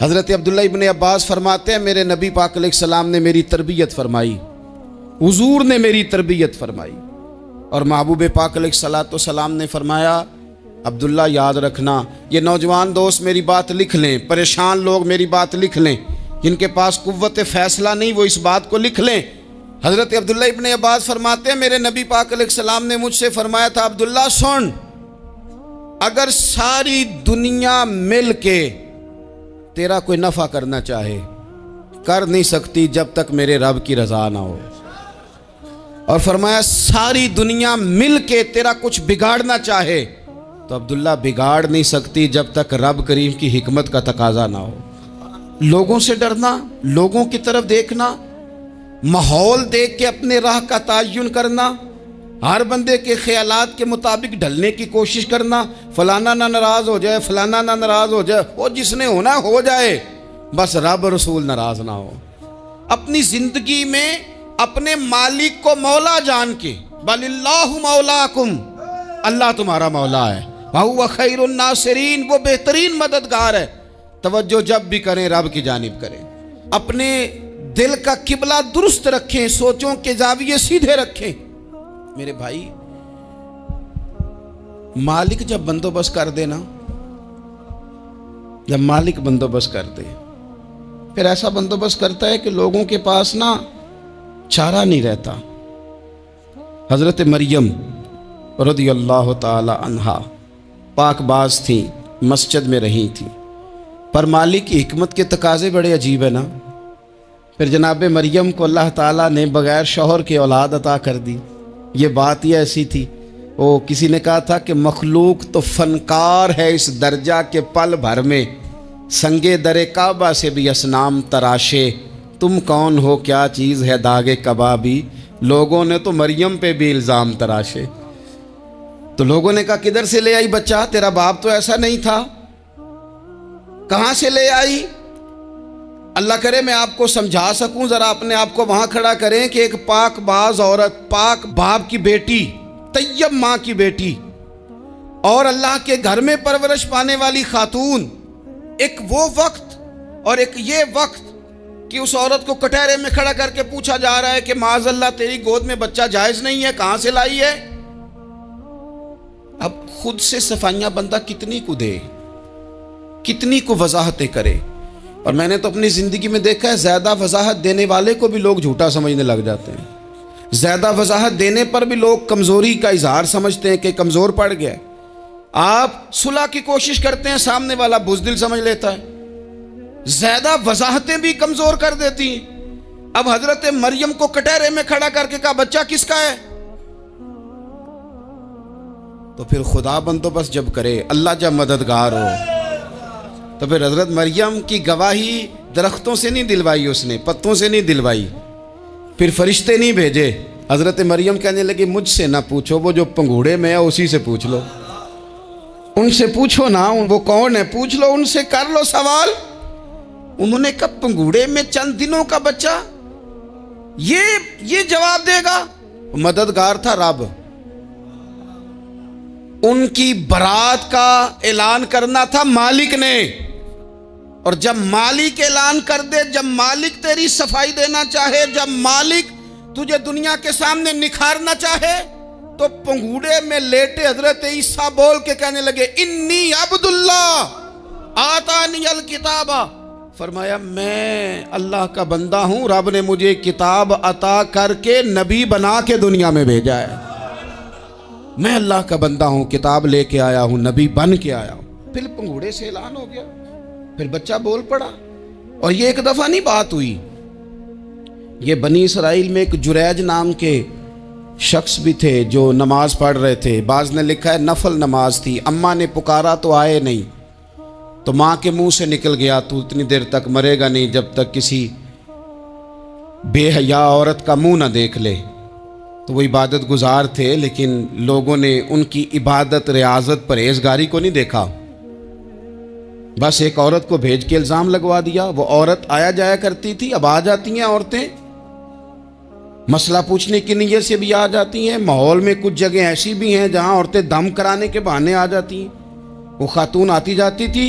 حضرت عبداللہ ابن عباس فرماتے ہیں میرے نبی پاک علیہ السلام نے میری تربیت فرمائی، حضور نے میری تربیت فرمائی، اور محبوب پاک علیہ السلام نے فرمایا عبداللہ یاد رکھنا، یہ نوجوان دوست میری بات لکھ لیں، پریشان لوگ میری بات لکھ لیں، جن کے پاس قوت فیصلہ نہیں وہ اس بات کو لکھ لیں۔ حضرت عبداللہ ابن عباس فرماتے ہیں میرے نبی پاک علیہ السلام نے مجھ سے فرمایا تھا عبداللہ سن، اگر ساری دنیا مل کے تیرا کوئی نفع کرنا چاہے کر نہیں سکتی جب تک میرے رب کی رضا نہ ہو، اور فرمایا ساری دنیا مل کے تیرا کچھ بگاڑنا چاہے تو عبداللہ بگاڑ نہیں سکتی جب تک رب کریم کی حکمت کا تقاضا نہ ہو۔ لوگوں سے ڈرنا، لوگوں کی طرف دیکھنا، ماحول دیکھ کے اپنے راہ کا تعین کرنا، ہر بندے کے خیالات کے مطابق ڈھلنے کی کوشش کرنا، فلانا نہ ناراض ہو جائے، فلانا نہ ناراض ہو جائے، وہ جس نے ہونا ہو جائے، بس رب رسول ناراض نہ ہو۔ اپنی زندگی میں اپنے مالک کو مولا جان کے بل اللہ مولاکم، اللہ تمہارا مولا ہے، وَهُوَ خَيْرُ النَّاصِرِينَ، وہ بہترین مددگار ہے۔ توجہ جب بھی کریں رب کی جانب کریں، اپنے دل کا قبلہ درست رکھیں، سوچوں کے زاویے سیدھے رکھیں۔ میرے بھائی مالک جب بندوبست کر دے نا، جب مالک بندوبست کر دے پھر ایسا بندوبست کرتا ہے کہ لوگوں کے پاس نا چارہ نہیں رہتا۔ حضرت مریم رضی اللہ تعالی عنہا پاک باز تھیں، مسجد میں رہی تھیں، پر مالک کی حکمت کے تقاضے بڑے عجیب ہے نا۔ پھر جناب مریم کو اللہ تعالیٰ نے بغیر شوہر کے اولاد عطا کر دی۔ یہ بات ہی ایسی تھی، وہ کسی نے کہا تھا کہ مخلوق تو فنکار ہے اس درجہ کے پل بھر میں سنگے در کعبہ سے بھی اصنام تراشے، تم کون ہو کیا چیز ہے داغے کبابی، لوگوں نے تو مریم پہ بھی الزام تراشے۔ تو لوگوں نے کہا کدھر سے لے آئی بچہ، تیرا باپ تو ایسا نہیں تھا، کہاں سے لے آئی؟ اللہ کرے میں آپ کو سمجھا سکوں، ذرا اپنے آپ کو وہاں کھڑا کریں کہ ایک پاک باز عورت، پاک باپ کی بیٹی، طیب ماں کی بیٹی، اور اللہ کے گھر میں پرورش پانے والی خاتون، ایک وہ وقت اور ایک یہ وقت کہ اس عورت کو کٹہرے میں کھڑا کر کے پوچھا جا رہا ہے کہ معاذ اللہ تیری گود میں بچہ جائز نہیں ہے، کہاں سے لائی ہے؟ اب خود سے صفائیاں بندہ کتنی کو دے، کتنی کو وضاحتیں کرے۔ اور میں نے تو اپنی زندگی میں دیکھا ہے زیادہ وضاحت دینے والے کو بھی لوگ جھوٹا سمجھنے لگ جاتے ہیں، زیادہ وضاحت دینے پر بھی لوگ کمزوری کا اظہار سمجھتے ہیں کہ کمزور پڑ گیا ہے۔ آپ صلح کی کوشش کرتے ہیں، سامنے والا بزدل سمجھ لیتا ہے، زیادہ وضاحتیں بھی کمزور کر دیتی ہیں۔ اب حضرت مریم کو کٹہرے میں کھڑا کر کے کہا بچہ کس کا ہے؟ تو پھر خدا بندوبست جب کرے، اللہ جب مددگار ہو، تو پھر حضرت مریم کی گواہی درختوں سے نہیں دلوائی، اس نے پتوں سے نہیں دلوائی، پھر فرشتے نہیں بھیجے۔ حضرت مریم کہنے لگی مجھ سے نہ پوچھو، وہ جو پنگوڑے میں ہے اسی سے پوچھ لو، ان سے پوچھو نا، وہ کون ہے پوچھ لو، ان سے کر لو سوال۔ انہوں نے کہا پنگوڑے میں چند دنوں کا بچہ یہ جواب دے گا؟ مددگار تھا رب، ان کی برات کا اعلان کرنا تھا مالک نے، اور جب مالک اعلان کر دے، جب مالک تیری صفائی دینا چاہے، جب مالک تجھے دنیا کے سامنے نکھارنا چاہے، تو پنگوڑے میں لیٹے حضرت عیسیٰ بول کے کہنے لگے انی عبداللہ آتانی الکتاب، فرمایا میں اللہ کا بندہ ہوں، رب نے مجھے کتاب عطا کر کے نبی بنا کے دنیا میں بھیجا ہے، میں اللہ کا بندہ ہوں، کتاب لے کے آیا ہوں، نبی بن کے آیا ہوں۔ پھر پنگوڑے سے اعلان ہو گیا، پھر بچہ بول پڑا۔ اور یہ ایک دفعہ نہیں بات ہوئی، یہ بنی اسرائیل میں ایک جریج نام کے شخص بھی تھے جو نماز پڑھ رہے تھے، بعض نے لکھا ہے نفل نماز تھی، اماں نے پکارا تو آئے نہیں، تو ماں کے منہ سے نکل گیا تو اتنی دیر تک مرے گا نہیں جب تک کسی بے حیا عورت کا منہ نہ دیکھ لے۔ تو وہ عبادت گزار تھے، لیکن لوگوں نے ان کی عبادت، ریاضت، پرہیزگاری کو نہیں دیکھا، بس ایک عورت کو بھیج کے الزام لگوا دیا۔ وہ عورت آیا جایا کرتی تھی، اب آ جاتی ہیں عورتیں، مسئلہ پوچھنے کی نیت سے بھی آ جاتی ہیں۔ ماحول میں کچھ جگہ ایسی بھی ہیں جہاں عورتیں دم کرانے کے بہانے آ جاتی ہیں۔ وہ خاتون آتی جاتی تھی،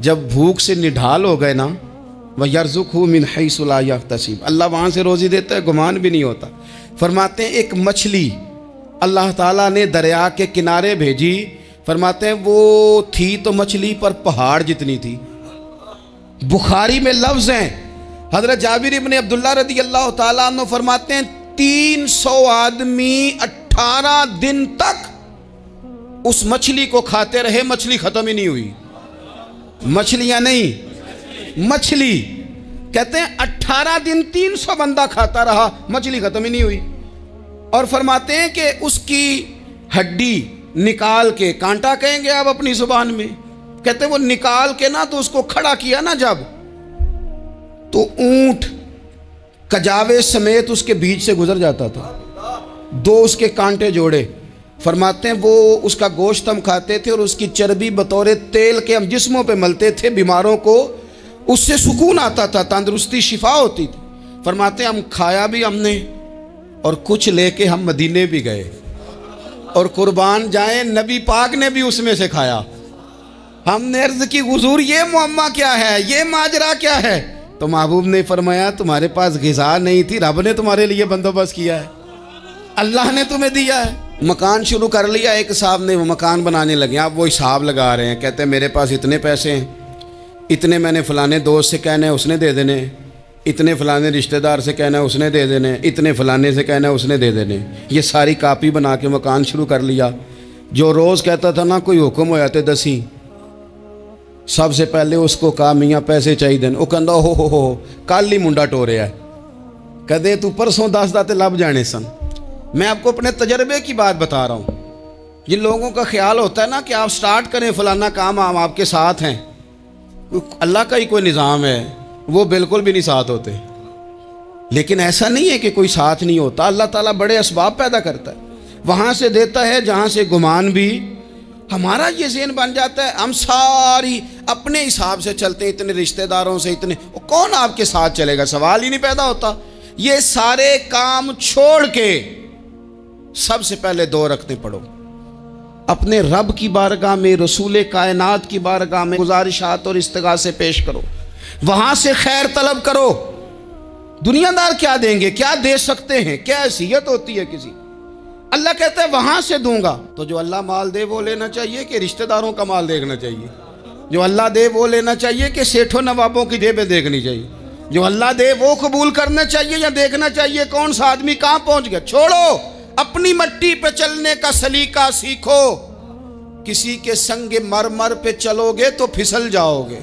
جب بھوک سے نڈھال ہو گئے نا، وَيَرْزُقْهُ مِنْ حَيْثُ لَا يَحْتَسِبُ، اللہ وہاں سے روزی دیتا ہے، گمان بھی نہیں ہوتا۔ فرماتے ہیں ایک مچھلی اللہ تعالیٰ نے دریا کے کنارے بھیجی، فرماتے ہیں وہ تھی تو مچھلی پر پہاڑ جتنی تھی۔ بخاری میں لفظ ہیں، حضرت جابر ابن عبداللہ رضی اللہ تعالیٰ عنہ فرماتے ہیں 300 آدمی 18 دن تک اس مچھلی کو کھاتے رہے، مچھلی ختم ہی نہیں ہوئی۔ مچھلیاں نہیں، مچھلی کہتے ہیں 18 دن 300 بندہ کھاتا رہا، مچھلی ختم ہی نہیں ہوئی۔ اور فرماتے ہیں کہ اس کی ہڈی نکال کے، کانٹا کہیں گے آپ اپنی زبان میں، کہتے ہیں وہ نکال کے نا تو اس کو کھڑا کیا نا جب، تو اونٹ کجاوے سمیت اس کے بیچ سے گزر جاتا تھا، 2 اس کے کانٹے جوڑے۔ فرماتے ہیں وہ اس کا گوشت ہم کھاتے تھے اور اس کی چربی بطور تیل کے ہم جسموں پہ ملتے تھے، بیماروں کو اس سے سکون آتا تھا، تندرستی شفا ہوتی تھی۔ فرماتے ہیں ہم کھایا بھی ہم نے، اور کچھ لے کے ہم مدینے بھی گئے، اور قربان جائیں نبی پاک نے بھی اس میں سے کھایا۔ ہم نے عرض کی حضور یہ معمہ کیا ہے، یہ ماجرا کیا ہے؟ تو محبوب نے فرمایا تمہارے پاس غذا نہیں تھی، رب نے تمہارے لیے بندوبست کیا ہے، اللہ نے تمہیں دیا ہے۔ مکان شروع کر لیا، ایک صاحب نے وہ مکان بنانے لگے، آپ وہ حساب لگا رہے ہیں، کہتے ہیں میرے پاس اتنے پیسے ہیں، اتنے میں نے فلانے دوست سے کہنا ہے اس نے دے دینے، اتنے فلانے رشتہ دار سے کہنا ہے اس نے دے دینے، اتنے فلانے سے کہنا ہے اس نے دے دینے۔ یہ ساری کاپی بنا کے مکان شروع کر لیا۔ جو روز کہتا تھا نا کوئی حکم ہو جاتے 10، سب سے پہلے اس کو کہا میاں پیسے چاہیے دین، وہ کہندا ہو کل ہی منڈا ٹوریا ہے، کہتے تو پرسوں 10 داتے لب جانے سن۔ میں آپ کو اپنے تجربے کی بات بتا رہا ہوں۔ جن لوگوں کا خیال ہوتا ہے نا کہ آپ سٹارٹ کریں فلانا کام، ہم آپ کے ساتھ ہیں، اللہ کا ہی کوئی نظام ہے، وہ بالکل بھی نہیں ساتھ ہوتے۔ لیکن ایسا نہیں ہے کہ کوئی ساتھ نہیں ہوتا، اللہ تعالیٰ بڑے اسباب پیدا کرتا ہے، وہاں سے دیتا ہے جہاں سے گمان بھی۔ ہمارا یہ ذہن بن جاتا ہے ہم ساری اپنے حساب سے چلتے ہیں، اتنے رشتہ داروں سے، اتنے، کون آپ کے ساتھ چلے گا؟ سوال ہی نہیں پیدا ہوتا۔ یہ سارے کام چھوڑ کے سب سے پہلے 2 رکعتیں پڑھو، اپنے رب کی بارگاہ میں، رسول کائنات کی بارگاہ میں گزارشات اور استغاثے پیش کرو، وہاں سے خیر طلب کرو۔ دنیا دار کیا دیں گے، کیا دے سکتے ہیں، کیا حیثیت ہوتی ہے کسی؟ اللہ کہتا ہے وہاں سے دوں گا۔ تو جو اللہ مال دے وہ لینا چاہیے کہ رشتہ داروں کا مال دیکھنا چاہیے؟ جو اللہ دے وہ لینا چاہیے کہ سیٹھوں نوابوں کی جیبیں دیکھنی چاہیے؟ جو اللہ دے وہ قبول کرنا چاہیے یا دیکھنا چاہیے کون سا آدمی کہاں پہنچ گیا؟ چھوڑو، اپنی مٹی پہ چلنے کا سلیقہ سیکھو۔ کسی کے سنگ مرمر پہ چلو گے تو پھسل جاؤ گے،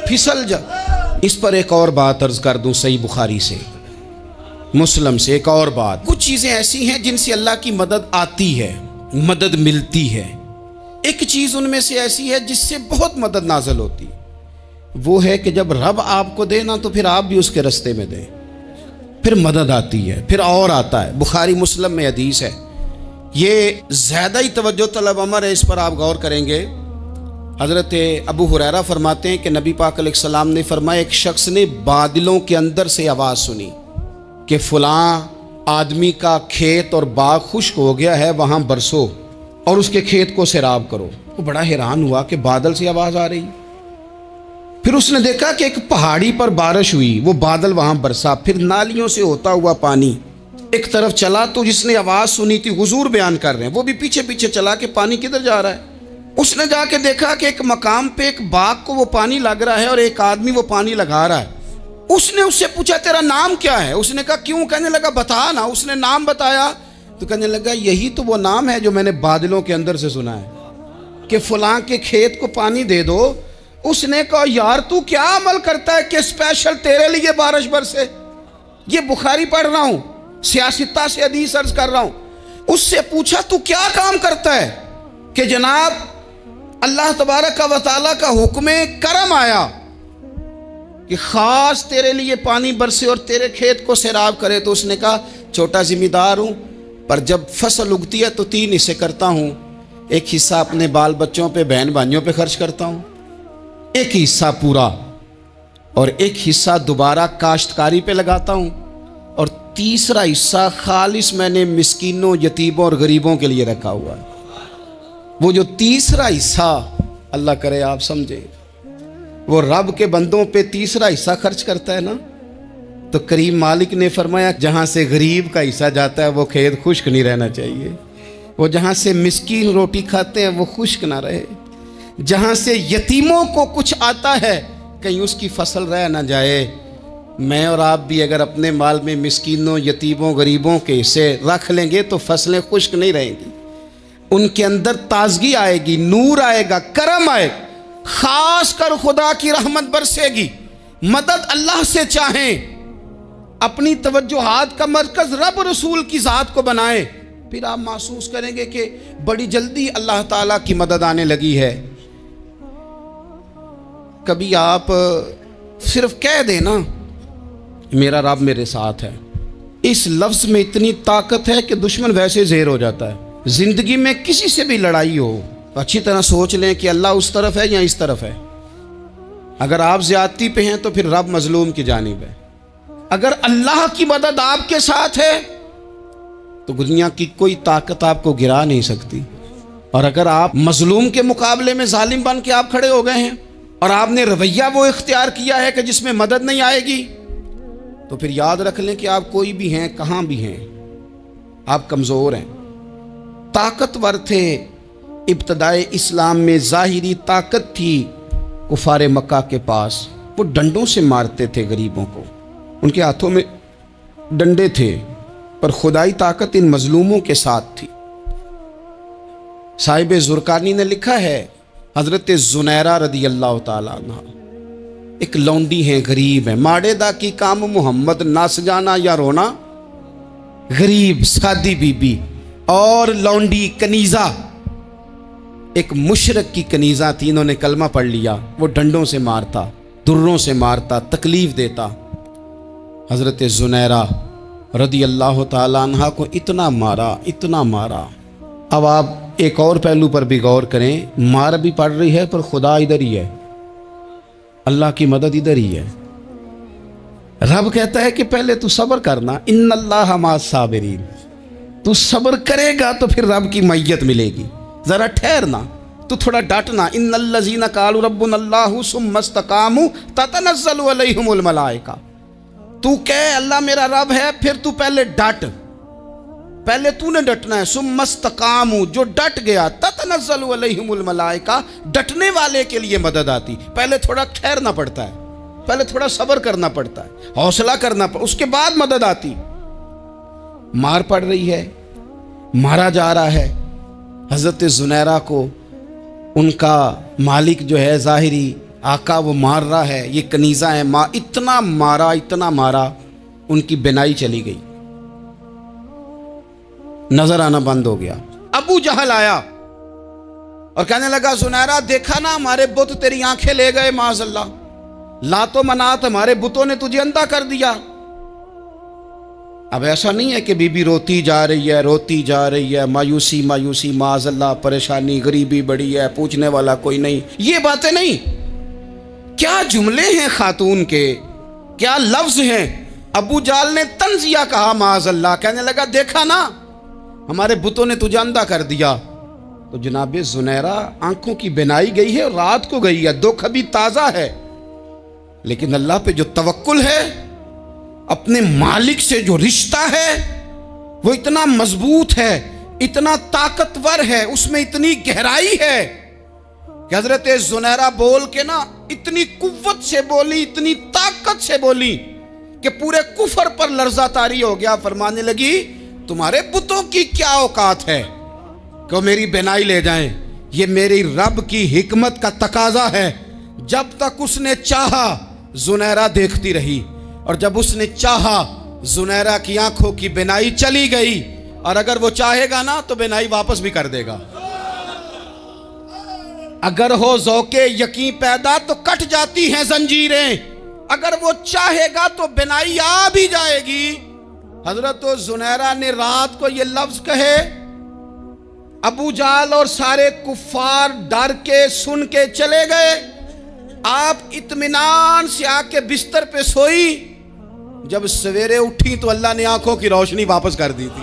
پھسل جاؤ۔ اس پر ایک اور بات عرض کر دوں، صحیح بخاری سے، مسلم سے ایک اور بات۔ کچھ چیزیں ایسی ہیں جن سے اللہ کی مدد آتی ہے، مدد ملتی ہے۔ ایک چیز ان میں سے ایسی ہے جس سے بہت مدد نازل ہوتی، وہ ہے کہ جب رب آپ کو دے نا تو پھر آپ بھی اس کے رستے میں دیں، پھر مدد آتی ہے، پھر اور آتا ہے۔ بخاری مسلم میں حدیث ہے، یہ زیادہ ہی توجہ طلب امر ہے، اس پر آپ غور کریں گے۔ حضرت ابو ہریرہ فرماتے ہیں کہ نبی پاک علیہ السلام نے فرمایا ایک شخص نے بادلوں کے اندر سے آواز سنی کہ فلاں آدمی کا کھیت اور باغ خشک ہو گیا ہے، وہاں برسو اور اس کے کھیت کو سیراب کرو۔ وہ بڑا حیران ہوا کہ بادل سے آواز آ رہی۔ پھر اس نے دیکھا کہ ایک پہاڑی پر بارش ہوئی، وہ بادل وہاں برسا، پھر نالیوں سے ہوتا ہوا پانی ایک طرف چلا۔ تو جس نے آواز سنی تھی، حضور بیان کر رہے ہیں، وہ بھی پیچھے پیچھے چلا کہ پانی کدھر جا رہا ہے۔ اس نے جا کے دیکھا کہ ایک مقام پہ ایک باغ کو وہ پانی لگ رہا ہے اور ایک آدمی وہ پانی لگا رہا ہے۔ اس نے اس سے پوچھا تیرا نام کیا ہے؟ اس نے کہا کیوں؟ کہنے لگا بتا نا۔ اس نے نام بتایا تو کہنے لگا یہی تو وہ نام ہے جو میں نے بادلوں کے اندر سے سنا ہے کہ فلاں کے کھیت کو پانی دے دو۔ اس نے کہا یار تو کیا عمل کرتا ہے کہ اسپیشل تیرے لیے بارش برسے؟ یہ بخاری پڑھ رہا ہوں، سیاستہ سے حدیث عرض کر رہا ہوں۔ اس سے پوچھا تو کیا کام کرتا ہے کہ جناب اللہ تبارک و تعالیٰ کا حکم کرم آیا کہ خاص تیرے لیے پانی برسے اور تیرے کھیت کو سیراب کرے؟ تو اس نے کہا چھوٹا ذمہ دار ہوں، پر جب فصل اگتی ہے تو 3 حصے کرتا ہوں، ایک حصہ اپنے بال بچوں پہ، بہن بھائیوں پہ خرچ کرتا ہوں، ایک حصہ پورا، اور ایک حصہ دوبارہ کاشتکاری پہ لگاتا ہوں، اور تیسرا حصہ خالص میں نے مسکینوں، یتیموں اور غریبوں کے لیے رکھا ہوا ہے۔ وہ جو تیسرا حصہ، اللہ کرے آپ سمجھے، وہ رب کے بندوں پہ تیسرا حصہ خرچ کرتا ہے نا، تو کریم مالک نے فرمایا جہاں سے غریب کا حصہ جاتا ہے وہ کھیت خشک نہیں رہنا چاہیے، وہ جہاں سے مسکین روٹی کھاتے ہیں وہ خشک نہ رہے، جہاں سے یتیموں کو کچھ آتا ہے کہیں اس کی فصل رہ نہ جائے۔ میں اور آپ بھی اگر اپنے مال میں مسکینوں، یتیموں، غریبوں کے حصے رکھ لیں گے تو فصلیں خشک نہیں رہیں گی، ان کے اندر تازگی آئے گی، نور آئے گا، کرم آئے گا، خاص کر خدا کی رحمت برسے گی۔ مدد اللہ سے چاہیں، اپنی توجہات کا مرکز رب رسول کی ذات کو بنائیں، پھر آپ محسوس کریں گے کہ بڑی جلدی اللہ تعالیٰ کی مدد آنے لگی ہے۔ کبھی آپ صرف کہہ دیں نا میرا رب میرے ساتھ ہے، اس لفظ میں اتنی طاقت ہے کہ دشمن ویسے زہر ہو جاتا ہے۔ زندگی میں کسی سے بھی لڑائی ہو تو اچھی طرح سوچ لیں کہ اللہ اس طرف ہے یا اس طرف ہے۔ اگر آپ زیادتی پہ ہیں تو پھر رب مظلوم کی جانب ہے۔ اگر اللہ کی مدد آپ کے ساتھ ہے تو دنیا کی کوئی طاقت آپ کو گرا نہیں سکتی، اور اگر آپ مظلوم کے مقابلے میں ظالم بن کے آپ کھڑے ہو گئے ہیں اور آپ نے رویہ وہ اختیار کیا ہے کہ جس میں مدد نہیں آئے گی، تو پھر یاد رکھ لیں کہ آپ کوئی بھی ہیں، کہاں بھی ہیں، آپ کمزور ہیں۔ طاقتور تھے ابتدائے اسلام میں، ظاہری طاقت تھی کفار مکہ کے پاس، وہ ڈنڈوں سے مارتے تھے غریبوں کو، ان کے ہاتھوں میں ڈنڈے تھے، پر خدائی طاقت ان مظلوموں کے ساتھ تھی۔ صاحب زرقانی نے لکھا ہے حضرت زنیرہ رضی اللہ تعالیٰ عنہ ایک لونڈی ہیں، غریب ہیں، ماڑے دا کی کام محمد ناس جانا یا رونا، غریب سادی بی بی اور لونڈی کنیزہ، ایک مشرک کی کنیزہ تھی، انہوں نے کلمہ پڑھ لیا، وہ ڈنڈوں سے مارتا، دروں سے مارتا، تکلیف دیتا۔ حضرت زنیرہ رضی اللہ تعالیٰ عنہ کو اتنا مارا، اتنا مارا۔ اب آپ ایک اور پہلو پر بھی غور کریں، مار بھی پڑ رہی ہے پر خدا ادھر ہی ہے، اللہ کی مدد ادھر ہی ہے۔ رب کہتا ہے کہ پہلے تو صبر کرنا، ان اللہ مع الصابرین، تو صبر کرے گا تو پھر رب کی معیت ملے گی، ذرا ٹھہرنا، تو تھوڑا ڈٹنا۔ ان الذین قالوا ربنا اللہ ثم استقاموا تتنزل علیہم الملائکہ، تو کہے اللہ میرا رب ہے، پھر تو پہلے ڈٹ، پہلے تو نے ڈٹنا ہے۔ ثم استقاموا، جو ڈٹ گیا، تتنزل علیہم الملائکہ، ڈٹنے والے کے لیے مدد آتی، پہلے تھوڑا ٹھہرنا پڑتا ہے، پہلے تھوڑا صبر کرنا پڑتا ہے، حوصلہ کرنا پڑتا ہے، اس کے بعد مدد آتی۔ مار پڑ رہی ہے، مارا جا رہا ہے حضرت زنیرہ کو، ان کا مالک جو ہے ظاہری آقا وہ مار رہا ہے، یہ کنیزہ ہے، اتنا مارا اتنا مارا، ان کی بینائی چلی گئی، نظر آنا بند ہو گیا۔ ابو جہل آیا اور کہنے لگا زنیرہ دیکھا نا ہمارے بت تیری آنکھیں لے گئے، معاذ اللہ، لات و منات ہمارے بتوں نے تجھے اندھا کر دیا۔ اب ایسا نہیں ہے کہ بی بی روتی جا رہی ہے، روتی جا رہی ہے، مایوسی مایوسی، معاذ اللہ، پریشانی، غریبی بڑی ہے، پوچھنے والا کوئی نہیں، یہ باتیں نہیں۔ کیا جملے ہیں خاتون کے، کیا لفظ ہیں۔ ابو جہل نے تنزیہ کہا، معاذ اللہ، کہنے لگا دیکھا نا ہمارے بتوں نے تجھے اندھا کر دیا۔ تو جناب زنیرہ آنکھوں کی بینائی گئی ہے، رات کو گئی ہے، دکھ ابھی تازہ ہے، لیکن اللہ پہ جو توکل ہے، اپنے مالک سے جو رشتہ ہے، وہ اتنا مضبوط ہے، اتنا طاقتور ہے، اس میں اتنی گہرائی ہے کہ حضرت زنیرہ بول کے نا اتنی قوت سے بولی، اتنی طاقت سے بولی کہ پورے کفر پر لرزہ طاری ہو گیا۔ فرمانے لگی تمہارے بتوں کی کیا اوقات ہے کہ وہ میری بینائی لے جائیں، یہ میری رب کی حکمت کا تقاضا ہے۔ جب تک اس نے چاہا زنیرہ دیکھتی رہی، اور جب اس نے چاہا زنیرہ کی آنکھوں کی بینائی چلی گئی، اور اگر وہ چاہے گا نا تو بینائی واپس بھی کر دے گا۔ اگر ہو ذوق یقین پیدا تو کٹ جاتی ہیں زنجیریں، اگر وہ چاہے گا تو بینائی آ بھی جائے گی۔ حضرت زنیرہ نے رات کو یہ لفظ کہے، ابو جہل اور سارے کفار ڈر کے سن کے چلے گئے، آپ اطمینان سے آ کے بستر پہ سوئی۔ جب سویرے اٹھی تو اللہ نے آنکھوں کی روشنی واپس کر دی تھی۔